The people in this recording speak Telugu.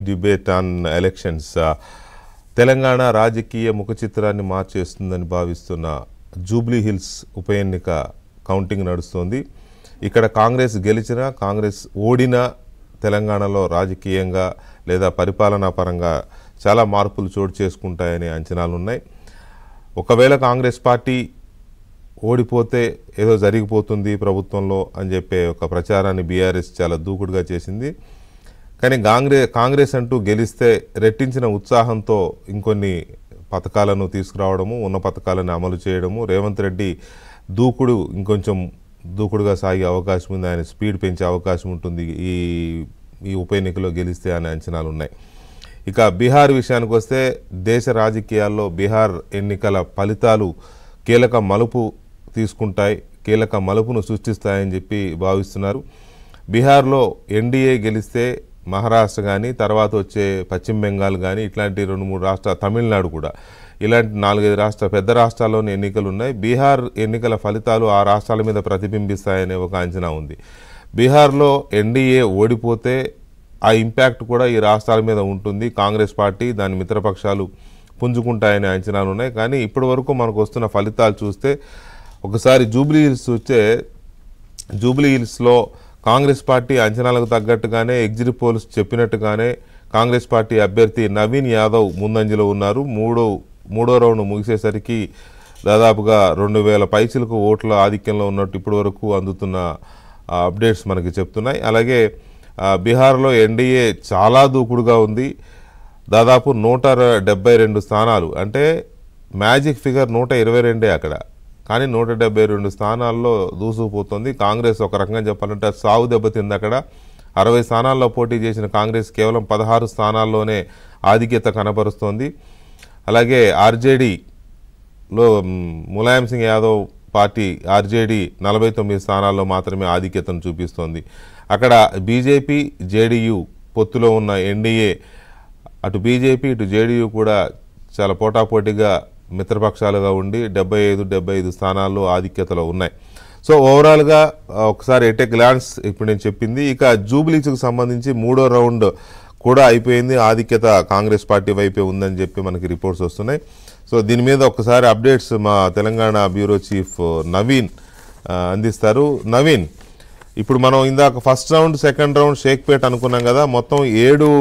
debate on elections. తెలంగాణ రాజకీయ ముఖ చిత్రాన్ని మార్చేస్తుందని భావిస్తున్న జూబ్లీ హిల్స్ ఉప ఎన్నిక కౌంటింగ్ నడుస్తోంది. ఇక్కడ కాంగ్రెస్ గెలిచినా కాంగ్రెస్ ఓడినా తెలంగాణలో రాజకీయంగా లేదా పరిపాలనా పరంగా చాలా మార్పులు చోటు చేసుకుంటాయనే అంచనాలు ఉన్నాయి. ఒకవేళ కాంగ్రెస్ పార్టీ ఓడిపోతే ఏదో జరిగిపోతుంది ప్రభుత్వంలో అని చెప్పే ఒక ప్రచారాన్ని బీఆర్ఎస్ చాలా దూకుడుగా చేసింది. కానీ కాంగ్రెస్ అంటూ గెలిస్తే రెట్టించిన ఉత్సాహంతో ఇంకొన్ని పథకాలను తీసుకురావడము, ఉన్న పథకాలను అమలు చేయడము, రేవంత్ రెడ్డి దూకుడు ఇంకొంచెం దూకుడుగా సాగే అవకాశం ఉంది, ఆయన స్పీడ్ పెంచే అవకాశం ఉంటుంది ఈ ఉప ఎన్నికలో గెలిస్తే అనే అంచనాలు ఉన్నాయి. ఇక బీహార్ విషయానికి వస్తే దేశ రాజకీయాల్లో బీహార్ ఎన్నికల ఫలితాలు కీలక మలుపు తీసుకుంటాయి, కీలక మలుపును సృష్టిస్తాయని చెప్పి భావిస్తున్నారు. బీహార్లో ఎన్డీఏ గెలిస్తే మహారాష్ట్ర కానీ తర్వాత వచ్చే పశ్చిమ బెంగాల్ కానీ ఇట్లాంటి 2-3 రాష్ట్రాలు, తమిళనాడు కూడా, ఇలాంటి 4-5 పెద్ద రాష్ట్రాల్లోని ఎన్నికలు ఉన్నాయి. బీహార్ ఎన్నికల ఫలితాలు ఆ రాష్ట్రాల మీద ప్రతిబింబిస్తాయనే ఒక అంచనా ఉంది. బీహార్లో ఎన్డీఏ ఓడిపోతే ఆ ఇంపాక్ట్ కూడా ఈ రాష్ట్రాల మీద ఉంటుంది. కాంగ్రెస్ పార్టీ దాని మిత్రపక్షాలు పుంజుకుంటాయనే అంచనాలు ఉన్నాయి. కానీ ఇప్పటి వరకు మనకు వస్తున్న ఫలితాలు చూస్తే ఒకసారి జూబ్లీ హిల్స్ చూస్తే జూబ్లీ హిల్స్లో కాంగ్రెస్ పార్టీ అంచనాలకు తగ్గట్టుగానే ఎగ్జిట్ పోల్స్ చెప్పినట్టుగానే కాంగ్రెస్ పార్టీ అభ్యర్థి నవీన్ యాదవ్ ముందంజలో ఉన్నారు. మూడో రౌండ్ ముగిసేసరికి దాదాపుగా 2000 పైచిలకు ఓట్ల ఆధిక్యంలో ఉన్నట్టు ఇప్పటి వరకు అందుతున్న అప్డేట్స్ మనకి చెప్తున్నాయి. అలాగే బీహార్లో ఎన్డీఏ చాలా దూకుడుగా ఉంది. దాదాపు 172 స్థానాలు, అంటే మ్యాజిక్ ఫిగర్ 122 అక్కడ, కానీ 172 స్థానాల్లో దూసుకుపోతుంది. కాంగ్రెస్ ఒక రకంగా చెప్పాలంటే సాగు దెబ్బతింది. అక్కడ 60 స్థానాల్లో పోటీ చేసిన కాంగ్రెస్ కేవలం 16 స్థానాల్లోనే ఆధిక్యత కనబరుస్తోంది. అలాగే ఆర్జేడీలో ములాయం సింగ్ యాదవ్ పార్టీ ఆర్జేడీ 49 స్థానాల్లో మాత్రమే ఆధిక్యతను చూపిస్తోంది. అక్కడ బీజేపీ జేడీయూ పొత్తులో ఉన్న ఎన్డీఏ, అటు బీజేపీ ఇటు జేడీయూ కూడా చాలా పోటాపోటీగా మిత్రపక్షాలుగా ఉండి 75 స్థానాల్లో ఆధిక్యతలో ఉన్నాయి. సో ఓవరాల్గా ఒకసారి ఎట్ ఏ గ్లాన్స్ ఇప్పుడు నేను చెప్పింది. ఇక జూబ్లీస్కి సంబంధించి 3వ రౌండ్ కూడా అయిపోయింది. ఆధిక్యత కాంగ్రెస్ పార్టీ వైపే ఉందని చెప్పి మనకి రిపోర్ట్స్ వస్తున్నాయి. సో దీని మీద ఒకసారి అప్డేట్స్ మా తెలంగాణ బ్యూరో చీఫ్ నవీన్ అందిస్తారు. నవీన్, ఇప్పుడు మనం ఇందాక first round second round Shaikpet అనుకున్నాం కదా, మొత్తం 7